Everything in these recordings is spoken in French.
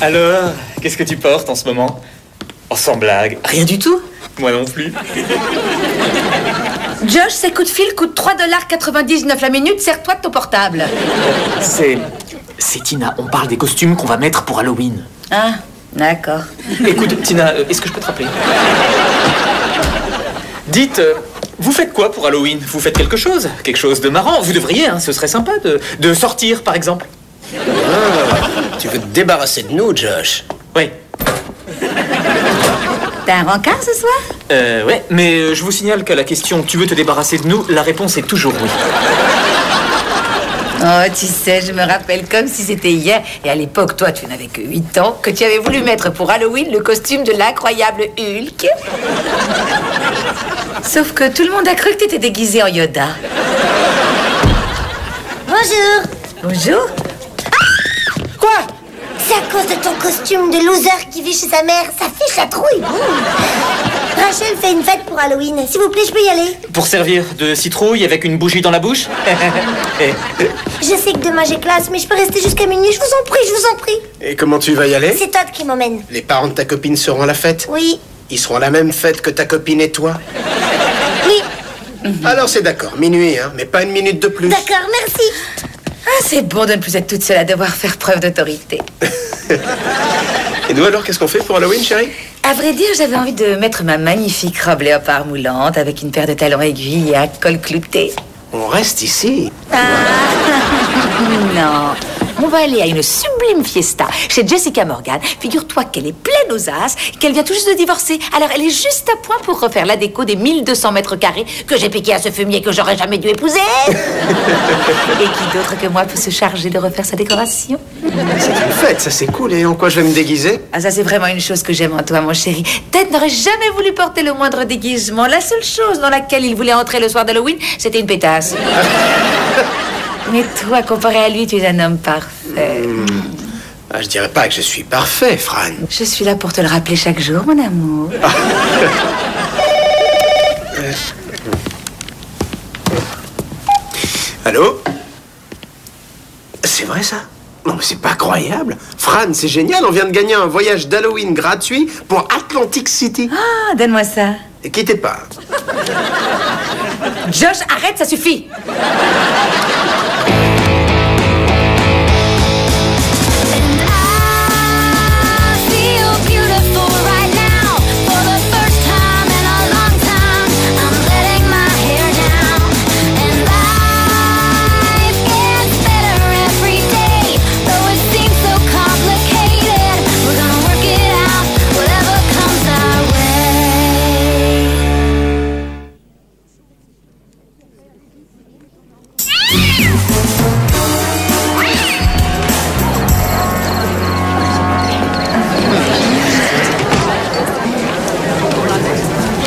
Alors, qu'est-ce que tu portes en ce moment? Oh, sans blague. Rien du tout? Moi non plus. Josh, ces coups de fil coûtent 3,99 $ la minute. Sers-toi de ton portable. C'est Tina. On parle des costumes qu'on va mettre pour Halloween. Ah, d'accord. Écoute, Tina, est-ce que je peux te rappeler? Dites, vous faites quoi pour Halloween? Vous faites quelque chose? Quelque chose de marrant? Vous devriez, hein, ce serait sympa de sortir, par exemple. Ah, tu veux te débarrasser de nous, Josh? Oui. T'as un rencard ce soir? Ouais, mais je vous signale qu'à la question « Tu veux te débarrasser de nous ?» la réponse est toujours oui. Oh, tu sais, je me rappelle comme si c'était hier. Et à l'époque, toi, tu n'avais que 8 ans, que tu avais voulu mettre pour Halloween le costume de l'incroyable Hulk. Sauf que tout le monde a cru que tu étais déguisé en Yoda. Bonjour. Bonjour. Quoi? C'est à cause de ton costume de loser qui vit chez sa mère. Ça fiche la trouille. Rachel fait une fête pour Halloween. S'il vous plaît, je peux y aller? Pour servir de citrouille avec une bougie dans la bouche? Je sais que demain j'ai classe, mais je peux rester jusqu'à minuit. Je vous en prie, je vous en prie. Et comment tu vas y aller? C'est Todd qui m'emmène. Les parents de ta copine seront à la fête? Oui. Ils seront à la même fête que ta copine et toi? Oui. Alors c'est d'accord, minuit, hein, mais pas une minute de plus. D'accord, merci. Ah, c'est bon de ne plus être toute seule à devoir faire preuve d'autorité. Et nous alors, qu'est-ce qu'on fait pour Halloween, chérie? À vrai dire, j'avais envie de mettre ma magnifique robe léopard moulante avec une paire de talons aiguilles et un col clouté. On reste ici. Ah, non. On va aller à une sublime fiesta chez Jessica Morgan. Figure-toi qu'elle est pleine aux as, qu'elle vient tout juste de divorcer. Alors elle est juste à point pour refaire la déco des 1200 mètres carrés que j'ai piqué à ce fumier que j'aurais jamais dû épouser. Et qui d'autre que moi peut se charger de refaire sa décoration? C'est une fête, ça c'est cool. Et en quoi je vais me déguiser? Ah, ça c'est vraiment une chose que j'aime en toi, mon chéri. Ted n'aurait jamais voulu porter le moindre déguisement. La seule chose dans laquelle il voulait entrer le soir d'Halloween, c'était une pétasse. Mais toi, comparé à lui, tu es un homme parfait. Ah, je dirais pas que je suis parfait, Fran. Je suis là pour te le rappeler chaque jour, mon amour. Allô? C'est vrai ça? Non mais c'est pas croyable. Fran, c'est génial, on vient de gagner un voyage d'Halloween gratuit pour Atlantic City. Ah, donne-moi ça. Et quittez pas. Josh, arrête, ça suffit.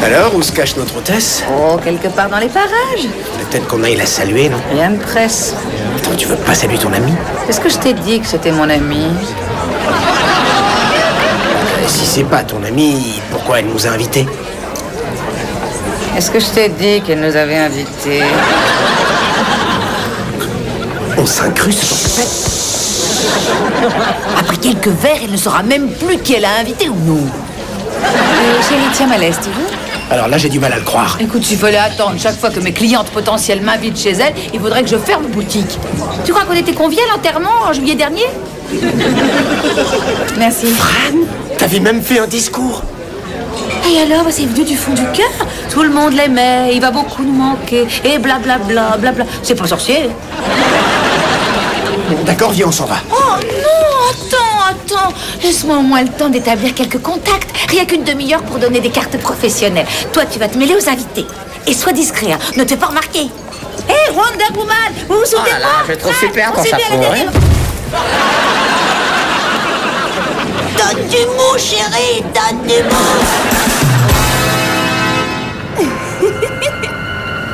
Alors, où se cache notre hôtesse? Oh, quelque part dans les parages. Peut-être qu'on aille la saluer, non? Rien ne presse. Attends, tu veux pas saluer ton ami? Est-ce que je t'ai dit que c'était mon ami? Si c'est pas ton ami, pourquoi elle nous a invités? Est-ce que je t'ai dit qu'elle nous avait invités? On s'incruste dans cette fête. Après quelques verres, elle ne saura même plus qui elle a invité ou nous. Chérie, tiens ma laisse, tu veux? Alors là, j'ai du mal à le croire. Écoute, s'il fallait attendre chaque fois que mes clientes potentielles m'invitent chez elles, il faudrait que je ferme boutique. Tu crois qu'on était conviés à l'enterrement en juillet dernier? Merci. Fran, t'avais même fait un discours. Et alors, c'est venu du fond du cœur. Tout le monde l'aimait, il va beaucoup nous manquer. Et blablabla, blabla. C'est pas sorcier. D'accord, viens, on s'en va. Oh non, attends. Laisse-moi au moins le temps d'établir quelques contacts. Rien qu'une demi-heure pour donner des cartes professionnelles. Toi, tu vas te mêler aux invités. Et sois discret, hein. Ne te fais pas remarquer. Hé, Wonder Woman, vous vous souvenez pas? Je trouve super ton chapeau, ouais. Donne du mot, chérie, donne du mot.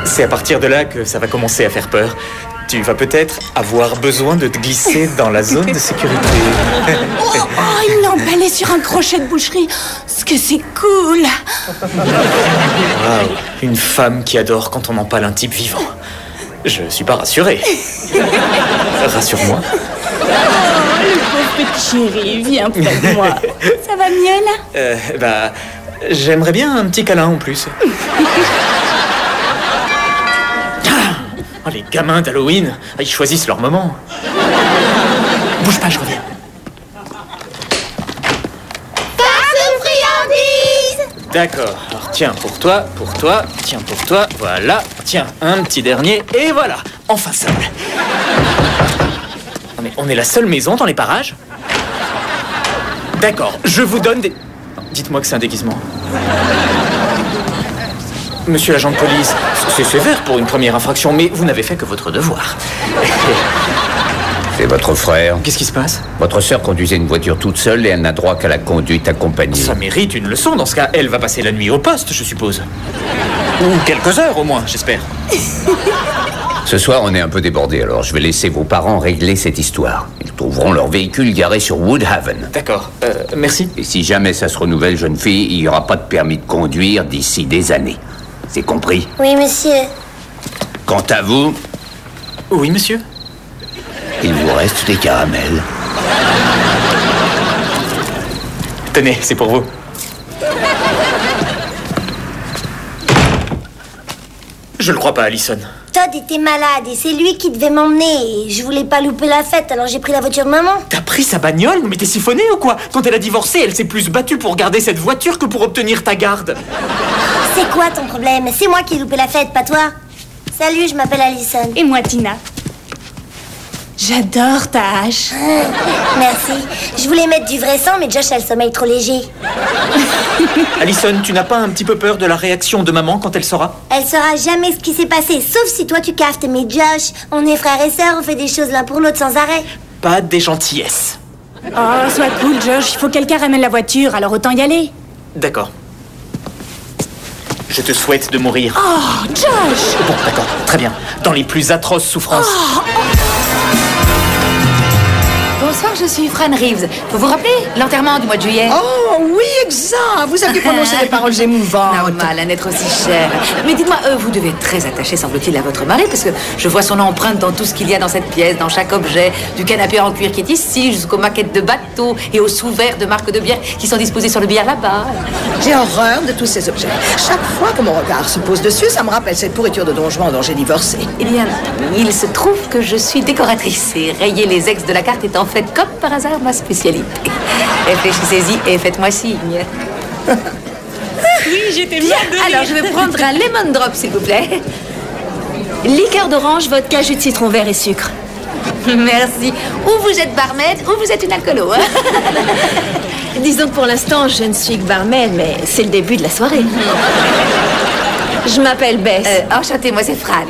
C'est à partir de là que ça va commencer à faire peur. Tu vas peut-être avoir besoin de te glisser dans la zone de sécurité. Oh, il l'a emballé sur un crochet de boucherie. Ce que c'est cool. Waouh, une femme qui adore quand on empale un type vivant. Je suis pas rassuré. Rassure-moi. Le pauvre petit chéri, viens près de moi. Ça va mieux, là? J'aimerais bien un petit câlin en plus. Oh, les gamins d'Halloween, ils choisissent leur moment. Bouge pas, je reviens. D'accord, alors tiens pour toi, tiens pour toi, voilà, tiens, un petit dernier, et voilà, enfin simple. Non mais on est la seule maison dans les parages? D'accord, je vous donne des... Non, dites-moi que c'est un déguisement. Monsieur l'agent de police, c'est sévère pour une première infraction, mais vous n'avez fait que votre devoir. C'est votre frère. Qu'est-ce qui se passe? Votre sœur conduisait une voiture toute seule et elle n'a droit qu'à la conduite accompagnée. Ça mérite une leçon. Dans ce cas, elle va passer la nuit au poste, je suppose. Ou quelques heures au moins, j'espère. Ce soir, on est un peu débordé, alors je vais laisser vos parents régler cette histoire. Ils trouveront leur véhicule garé sur Woodhaven. D'accord, merci. Et si jamais ça se renouvelle, jeune fille, il n'y aura pas de permis de conduire d'ici des années. C'est compris? Oui, monsieur. Quant à vous... Oui, monsieur. Il vous reste des caramels. Tenez, c'est pour vous. Je le crois pas, Allison. Todd était malade et c'est lui qui devait m'emmener. Et je voulais pas louper la fête, alors j'ai pris la voiture de maman. T'as pris sa bagnole? Mais t'es siphonné ou quoi? Quand elle a divorcé, elle s'est plus battue pour garder cette voiture que pour obtenir ta garde. C'est quoi ton problème? C'est moi qui ai loupé la fête, pas toi. Salut, je m'appelle Allison. Et moi, Tina. J'adore ta hache. Merci. Je voulais mettre du vrai sang, mais Josh a le sommeil trop léger. Allison, tu n'as pas un petit peu peur de la réaction de maman quand elle saura? Elle saura jamais ce qui s'est passé, sauf si toi tu caftes. Mais Josh, on est frères et sœurs, on fait des choses l'un pour l'autre sans arrêt. Pas des gentillesses. Oh, sois cool, Josh. Il faut que quelqu'un ramène la voiture, alors autant y aller. D'accord. Je te souhaite de mourir. Oh, Josh! Bon, d'accord, très bien. Dans les plus atroces souffrances. Bonsoir, je suis Fran Reeves. Vous vous rappelez l'enterrement du mois de juillet? Oh, oui, exact. Vous aviez prononcé des paroles émouvantes. Normal, un être aussi cher. Mais dites-moi, vous devez être très attaché, semble-t-il, à votre mari, parce que je vois son empreinte dans tout ce qu'il y a dans cette pièce, dans chaque objet, du canapé en cuir qui est ici, jusqu'aux maquettes de bateaux et aux sous-verts de marques de bière qui sont disposés sur le billard là-bas. J'ai horreur de tous ces objets. Chaque fois que mon regard se pose dessus, ça me rappelle cette pourriture de Don Juan dont j'ai divorcé. Eh bien, il se trouve que je suis décoratrice et rayer les ex de la carte est en fait, comme par hasard, ma spécialité. Réfléchissez-y et faites-moi signe. Oui, j'étais bien. Alors, je vais prendre un lemon drop, s'il vous plaît. Liqueur d'orange, vodka, jus de citron vert et sucre. Merci. Ou vous êtes barmaid, ou vous êtes une alcoolo. Hein. Disons que pour l'instant, je ne suis que barmaid, mais c'est le début de la soirée. Je m'appelle Bess. Enchantée, moi c'est Fran.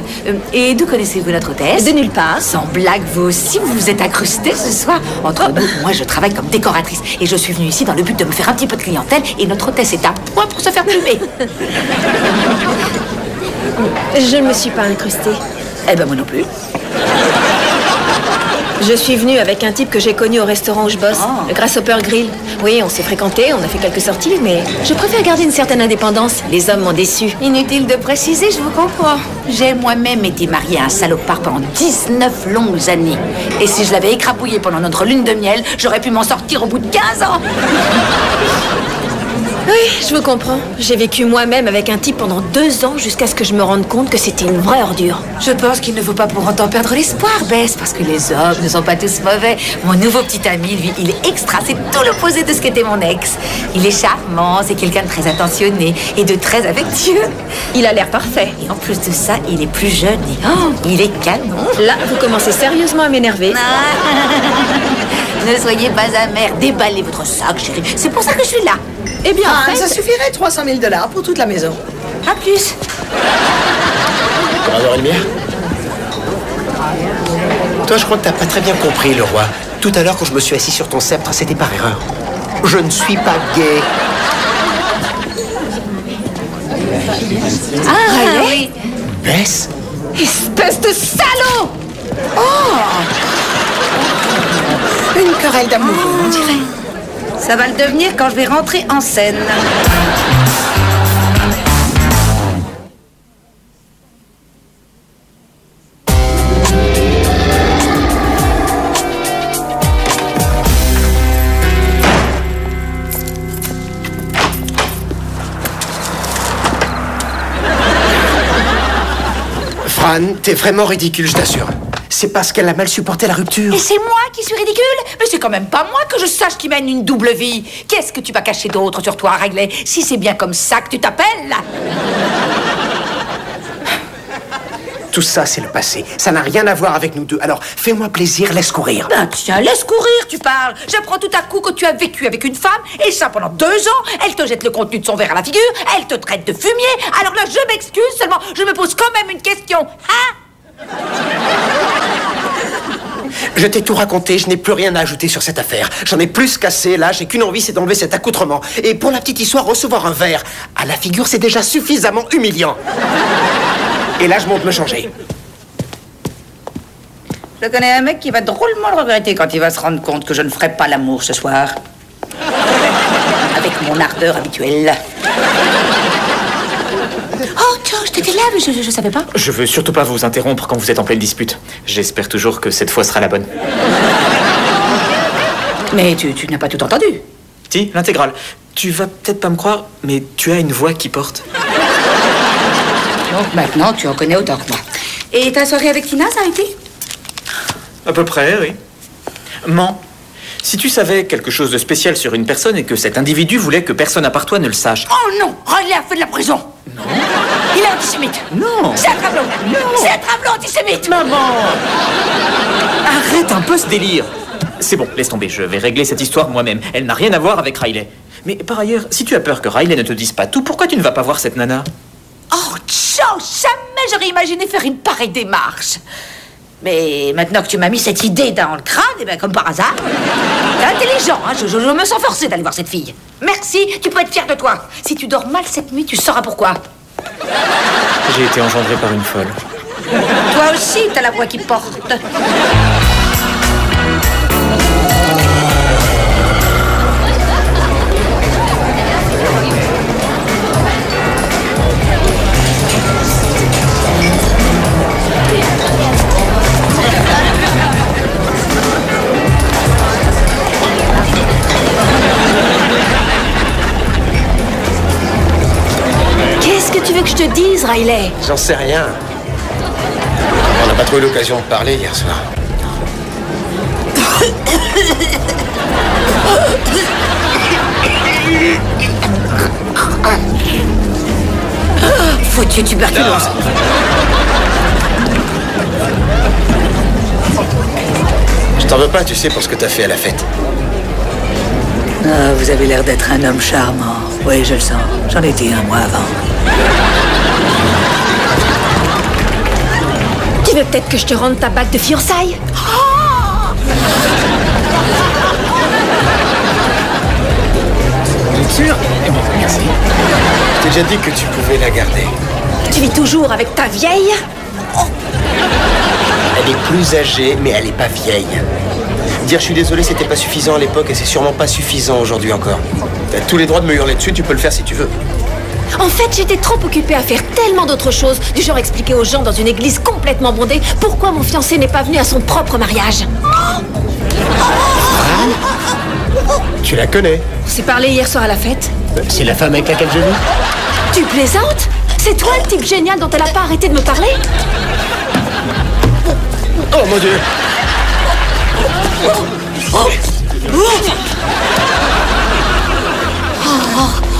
Et d'où connaissez-vous notre hôtesse? De nulle part. Sans blague, vous aussi, vous vous êtes incrustée ce soir. Entre nous, moi je travaille comme décoratrice. Et je suis venue ici dans le but de me faire un petit peu de clientèle. Et notre hôtesse est à point pour se faire plumer. Je ne me suis pas incrustée. Eh ben moi non plus. Je suis venue avec un type que j'ai connu au restaurant où je bosse, le Grasshopper Grill. Oui, on s'est fréquentés, on a fait quelques sorties, mais je préfère garder une certaine indépendance. Les hommes m'ont déçue. Inutile de préciser, je vous comprends. J'ai moi-même été mariée à un salopard pendant 19 longues années. Et si je l'avais écrapouillé pendant notre lune de miel, j'aurais pu m'en sortir au bout de 15 ans. Oui, je vous comprends. J'ai vécu moi-même avec un type pendant 2 ans jusqu'à ce que je me rende compte que c'était une vraie ordure. Je pense qu'il ne faut pas pour autant perdre l'espoir, Bess, parce que les hommes ne sont pas tous mauvais. Mon nouveau petit ami, lui, il est extra, c'est tout l'opposé de ce qu'était mon ex. Il est charmant, c'est quelqu'un de très attentionné et de très affectueux. Il a l'air parfait. Et en plus de ça, il est plus jeune et il est canon. Là, vous commencez sérieusement à m'énerver. Ne soyez pas amère, déballez votre sac, chérie. C'est pour ça que je suis là. Eh bien, en fait, ça suffirait, 300 000 $ pour toute la maison. À plus. Pour avoir une bière? Toi, je crois que t'as pas très bien compris, le roi. Tout à l'heure, quand je me suis assis sur ton sceptre, c'était par erreur. Je ne suis pas gay. Ah oui. Bess? espèce de salaud! Une querelle d'amour, on dirait. Ça va le devenir quand je vais rentrer en scène. Fran, t'es vraiment ridicule, je t'assure. C'est parce qu'elle a mal supporté la rupture. Et c'est moi qui suis ridicule? Mais c'est quand même pas moi que je sache qu'il mène une double vie. Qu'est-ce que tu vas cacher d'autre sur toi, Riley? Si c'est bien comme ça que tu t'appelles? Tout ça, c'est le passé. Ça n'a rien à voir avec nous deux. Alors, fais-moi plaisir, laisse courir. Ben tiens, laisse courir, tu parles. J'apprends tout à coup que tu as vécu avec une femme, et ça pendant 2 ans. Elle te jette le contenu de son verre à la figure, elle te traite de fumier. Alors là, je m'excuse, seulement je me pose quand même une question. Hein? Je t'ai tout raconté, je n'ai plus rien à ajouter sur cette affaire. J'en ai plus qu'assez, là, j'ai qu'une envie, c'est d'enlever cet accoutrement. Et pour la petite histoire, recevoir un verre à la figure, c'est déjà suffisamment humiliant. Et là, je monte me changer. Je connais un mec qui va drôlement le regretter quand il va se rendre compte que je ne ferai pas l'amour ce soir. Avec mon ardeur habituelle. Oh, tiens, je t'étais là, mais je savais pas. Je veux surtout pas vous interrompre quand vous êtes en pleine dispute. J'espère toujours que cette fois sera la bonne. Mais tu n'as pas tout entendu. Si, l'intégrale. Tu vas peut-être pas me croire, mais tu as une voix qui porte. Donc maintenant, tu en connais autant que moi. Et ta soirée avec Tina, ça a été? À peu près, oui. Mens. Si tu savais quelque chose de spécial sur une personne et que cet individu voulait que personne à part toi ne le sache. Oh non! Riley a fait de la prison! Non. Il est antisémite! Non! C'est un travelot! Non! C'est un travelot antisémite! Maman! Arrête un peu ce délire! C'est bon, laisse tomber, je vais régler cette histoire moi-même. Elle n'a rien à voir avec Riley. Mais par ailleurs, si tu as peur que Riley ne te dise pas tout, pourquoi tu ne vas pas voir cette nana? Oh, ciao! Jamais j'aurais imaginé faire une pareille démarche! Mais maintenant que tu m'as mis cette idée dans le crâne, et bien comme par hasard, t'es intelligent, hein, je me sens forcé d'aller voir cette fille. Merci, tu peux être fier de toi. Si tu dors mal cette nuit, tu sauras pourquoi. J'ai été engendré par une folle. Toi aussi, t'as la voix qui porte. Qu'est-ce que tu veux que je te dise, Riley? J'en sais rien. On n'a pas trouvé l'occasion de parler hier soir. Foutu tuberculose. Je t'en veux pas, tu sais, pour ce que t'as fait à la fête. Ah, vous avez l'air d'être un homme charmant. Oui, je le sens. J'en étais un mois avant. Tu veux peut-être que je te rende ta bague de fiançailles? Vous êtes sûr? Eh bon, merci. Je t'ai déjà dit que tu pouvais la garder. Tu vis toujours avec ta vieille? Elle est plus âgée, mais elle est pas vieille. Dire je suis désolé, c'était pas suffisant à l'époque et c'est sûrement pas suffisant aujourd'hui encore. T'as tous les droits de me hurler dessus, tu peux le faire si tu veux. En fait, j'étais trop occupée à faire tellement d'autres choses, du genre expliquer aux gens dans une église complètement bondée pourquoi mon fiancé n'est pas venu à son propre mariage. Tu la connais? On s'est parlé hier soir à la fête. C'est la femme avec laquelle je vis? Tu plaisantes? C'est toi le type génial dont elle a pas arrêté de me parler? Oh mon Dieu!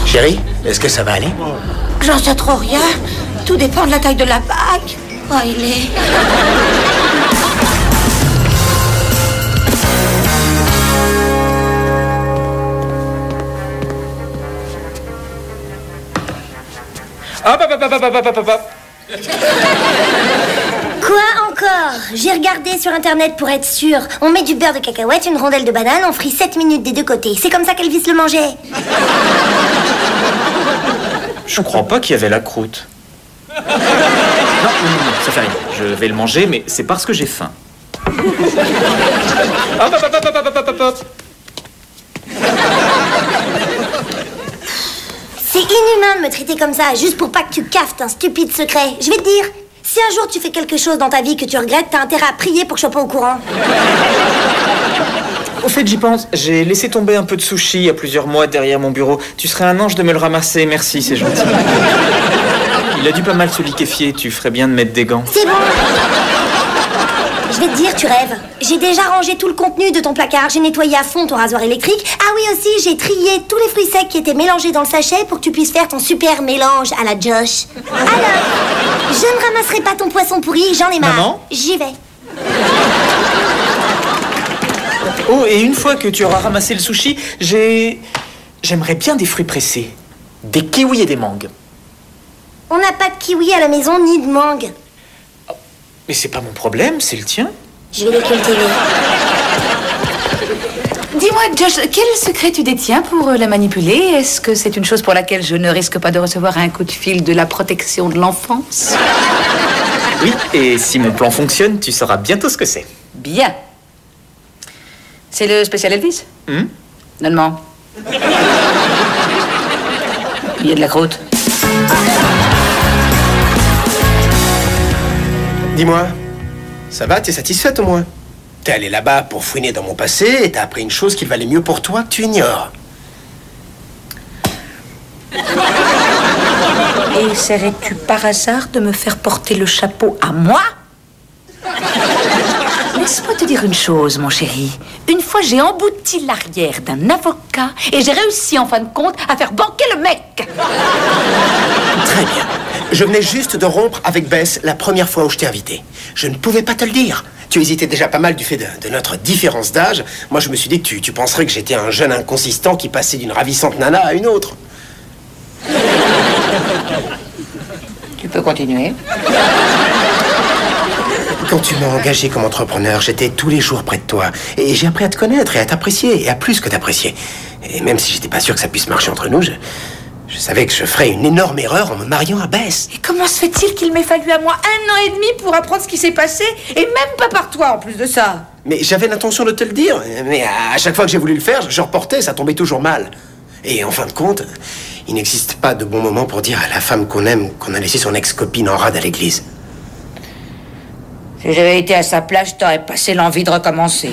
Chérie, est-ce que ça va aller? J'en sais trop rien. Tout dépend de la taille de la bague. Oh, il est... Hop, hop, hop, hop, hop, hop, hop, hop. Quoi encore? J'ai regardé sur internet pour être sûr. On met du beurre de cacahuète, une rondelle de banane, on frit 7 minutes des deux côtés. C'est comme ça qu'Elvis le mangeait. Je crois pas qu'il y avait la croûte. Non, ça fait rien. Je vais le manger, mais c'est parce que j'ai faim. Hop, hop, hop, hop, hop, hop, hop, hop. C'est inhumain de me traiter comme ça, juste pour pas que tu caftes un stupide secret. Je vais te dire, si un jour tu fais quelque chose dans ta vie que tu regrettes, t'as intérêt à prier pour que je sois pas au courant. Au fait, j'y pense. J'ai laissé tomber un peu de sushi il y a plusieurs mois derrière mon bureau. Tu serais un ange de me le ramasser. Merci, c'est gentil. Il a dû pas mal se liquéfier. Tu ferais bien de mettre des gants. C'est bon. Je vais te dire, tu rêves. J'ai déjà rangé tout le contenu de ton placard. J'ai nettoyé à fond ton rasoir électrique. Ah oui, aussi, j'ai trié tous les fruits secs qui étaient mélangés dans le sachet pour que tu puisses faire ton super mélange à la Josh. Alors, je ne ramasserai pas ton poisson pourri, j'en ai marre. Maman ? J'y vais. Oh, et une fois que tu auras ramassé le sushi, j'aimerais bien des fruits pressés. Des kiwis et des mangues. On n'a pas de kiwi à la maison, ni de mangue. Mais c'est pas mon problème, c'est le tien. Je vais les cultiver. Dis-moi, Josh, quel secret tu détiens pour la manipuler? Est-ce que c'est une chose pour laquelle je ne risque pas de recevoir un coup de fil de la protection de l'enfance? Oui, et si mon plan fonctionne, tu sauras bientôt ce que c'est. Bien. C'est le spécial Elvis? Donne-moi. Il y a de la croûte. Dis-moi, ça va, t'es satisfaite au moins? T'es allé là-bas pour fouiner dans mon passé et t'as appris une chose qu'il valait mieux pour toi que tu ignores. Essaierais-tu par hasard de me faire porter le chapeau à moi? Laisse-moi te dire une chose, mon chéri. Une fois, j'ai embouti l'arrière d'un avocat et j'ai réussi, en fin de compte, à faire banquer le mec. Très bien. Je venais juste de rompre avec Bess la première fois où je t'ai invité. Je ne pouvais pas te le dire. Tu hésitais déjà pas mal du fait de notre différence d'âge. Moi, je me suis dit que tu penserais que j'étais un jeune inconsistant qui passait d'une ravissante nana à une autre. Tu peux continuer. Quand tu m'as engagé comme entrepreneur, j'étais tous les jours près de toi. Et j'ai appris à te connaître et à t'apprécier, et à plus que t'apprécier. Et même si j'étais pas sûr que ça puisse marcher entre nous, je savais que je ferais une énorme erreur en me mariant à Bess. Et comment se fait-il qu'il m'ait fallu à moi 1 an et demi pour apprendre ce qui s'est passé? Et même pas par toi, en plus de ça. Mais j'avais l'intention de te le dire. Mais à chaque fois que j'ai voulu le faire, je reportais, ça tombait toujours mal. Et en fin de compte, il n'existe pas de bon moment pour dire à la femme qu'on aime qu'on a laissé son ex-copine en rade à l'église. Si j'avais été à sa place, je t'aurais passé l'envie de recommencer.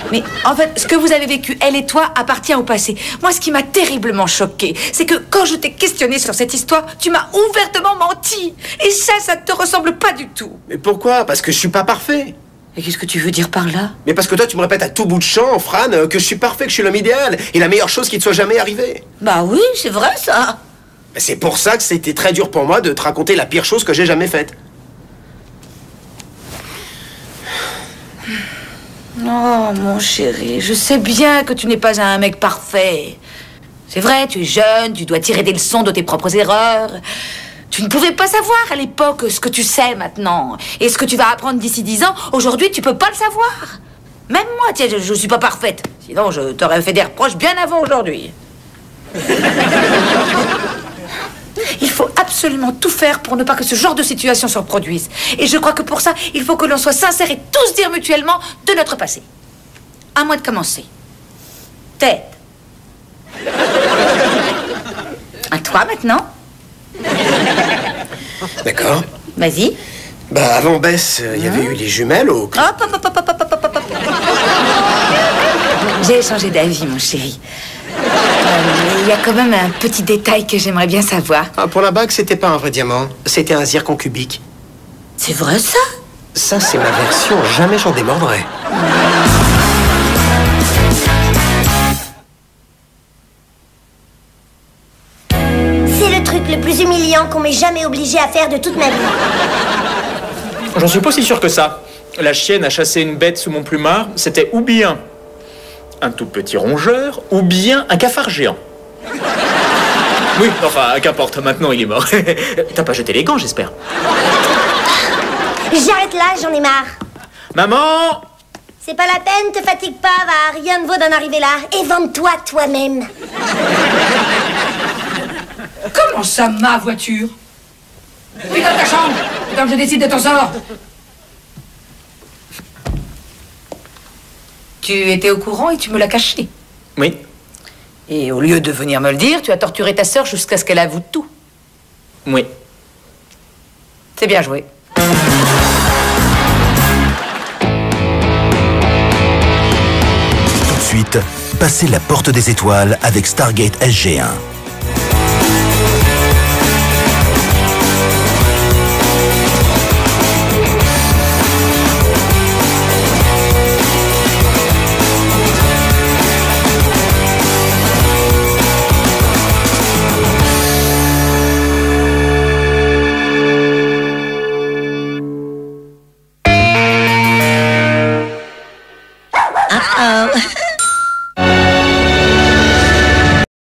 Mais en fait, ce que vous avez vécu, elle et toi, appartient au passé. Moi, ce qui m'a terriblement choquée, c'est que quand je t'ai questionné sur cette histoire, tu m'as ouvertement menti. Et ça ne te ressemble pas du tout. Mais pourquoi? Parce que je suis pas parfait. Et qu'est-ce que tu veux dire par là? Mais parce que toi, tu me répètes à tout bout de champ, Fran, que je suis parfait, que je suis l'homme idéal et la meilleure chose qui te soit jamais arrivée. Bah oui, c'est vrai, ça. C'est pour ça que c'était très dur pour moi de te raconter la pire chose que j'ai jamais faite. Oh, mon chéri, je sais bien que tu n'es pas un mec parfait. C'est vrai, tu es jeune, tu dois tirer des leçons de tes propres erreurs. Tu ne pouvais pas savoir à l'époque ce que tu sais maintenant. Et ce que tu vas apprendre d'ici 10 ans, aujourd'hui, tu peux pas le savoir. Même moi, tiens, je suis pas parfaite. Sinon, je t'aurais fait des reproches bien avant aujourd'hui. Il faut absolument tout faire pour ne pas que ce genre de situation se reproduise. Et je crois que pour ça, il faut que l'on soit sincères et tous dire mutuellement de notre passé. À moi de commencer. Tête. À toi maintenant. D'accord. Vas-y. Bah, avant Bess, il y avait eu les jumelles au... Hop, hop, hop, hop, hop, hop, hop, hop. J'ai changé d'avis, mon chéri. Il y a quand même un petit détail que j'aimerais bien savoir. Ah, pour la bague, c'était pas un vrai diamant. C'était un zircon cubique. C'est vrai, ça? Ça, c'est ma version. Jamais j'en démordrai. C'est le truc le plus humiliant qu'on m'ait jamais obligé à faire de toute ma vie. J'en suis pas si sûr que ça. La chienne a chassé une bête sous mon plumard. C'était ou bien un tout petit rongeur, ou bien un cafard géant. Oui, enfin, qu'importe, maintenant il est mort. T'as pas jeté les gants, j'espère. J'arrête là, j'en ai marre. Maman! C'est pas la peine, te fatigue pas, va, rien ne vaut d'en arriver là. Évente-toi toi-même. Comment ça, ma voiture? Puis dans ta chambre, quand je décide de ton sort. Tu étais au courant et tu me l'as caché. Oui. Et au lieu de venir me le dire, tu as torturé ta sœur jusqu'à ce qu'elle avoue tout. Oui. C'est bien joué. Tout de suite, passez la porte des étoiles avec Stargate SG1.